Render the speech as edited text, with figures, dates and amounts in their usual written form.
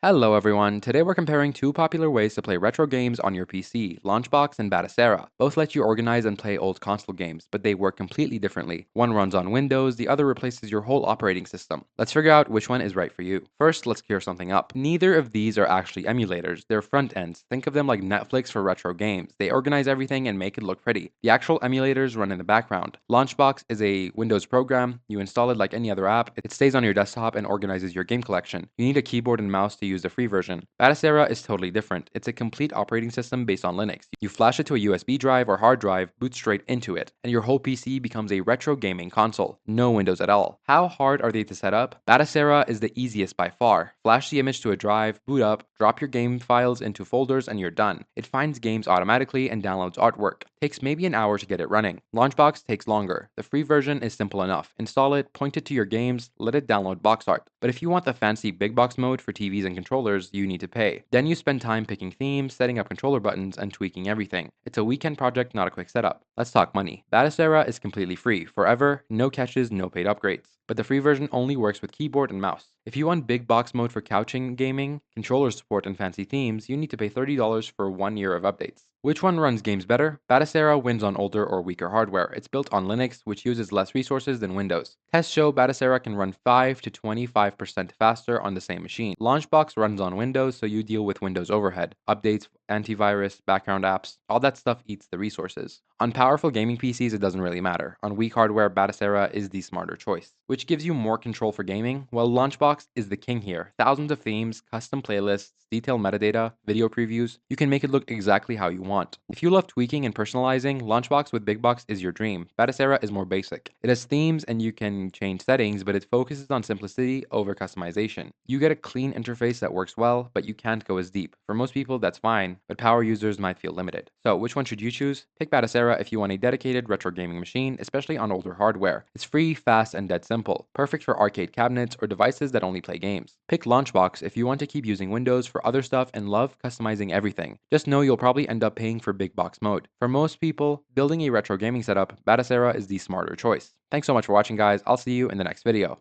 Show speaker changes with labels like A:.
A: Hello everyone, today we're comparing two popular ways to play retro games on your PC, LaunchBox and Batocera. Both let you organize and play old console games, but they work completely differently. One runs on Windows, the other replaces your whole operating system. Let's figure out which one is right for you. First, let's clear something up. Neither of these are actually emulators, they're front ends. Think of them like Netflix for retro games. They organize everything and make it look pretty. The actual emulators run in the background. LaunchBox is a Windows program, you install it like any other app, it stays on your desktop and organizes your game collection. You need a keyboard and mouse to use the free version. Batocera is totally different. It's a complete operating system based on Linux. You flash it to a USB drive or hard drive, boot straight into it, and your whole PC becomes a retro gaming console. No Windows at all. How hard are they to set up? Batocera is the easiest by far. Flash the image to a drive, boot up, drop your game files into folders, and you're done. It finds games automatically and downloads artwork. Takes maybe an hour to get it running. LaunchBox takes longer. The free version is simple enough. Install it, point it to your games, let it download box art. But if you want the fancy big box mode for TVs and controllers, you need to pay. Then you spend time picking themes, setting up controller buttons, and tweaking everything. It's a weekend project, not a quick setup. Let's talk money. Batocera is completely free, forever, no catches, no paid upgrades. But the free version only works with keyboard and mouse. If you want big box mode for couching gaming, controller support, and fancy themes, you need to pay $30 for 1 year of updates. Which one runs games better? Batocera wins on older or weaker hardware. It's built on Linux, which uses less resources than Windows. Tests show Batocera can run 5 to 25% faster on the same machine. LaunchBox runs on Windows, so you deal with Windows overhead. Updates, antivirus, background apps, all that stuff eats the resources. On powerful gaming PCs, it doesn't really matter. On weak hardware, Batocera is the smarter choice. Which gives you more control for gaming? Well, LaunchBox is the king here. Thousands of themes, custom playlists, detailed metadata, video previews. You can make it look exactly how you want. If you love tweaking and personalizing, LaunchBox with Big Box is your dream. Batocera is more basic. It has themes and you can change settings, but it focuses on simplicity over customization. You get a clean interface that works well, but you can't go as deep. For most people, that's fine, but power users might feel limited. So, which one should you choose? Pick Batocera if you want a dedicated retro gaming machine, especially on older hardware. It's free, fast, and dead simple. Perfect for arcade cabinets or devices that only play games. Pick LaunchBox if you want to keep using Windows for other stuff and love customizing everything. Just know you'll probably end up paying for big box mode. For most people, building a retro gaming setup, Batocera is the smarter choice. Thanks so much for watching, guys. I'll see you in the next video.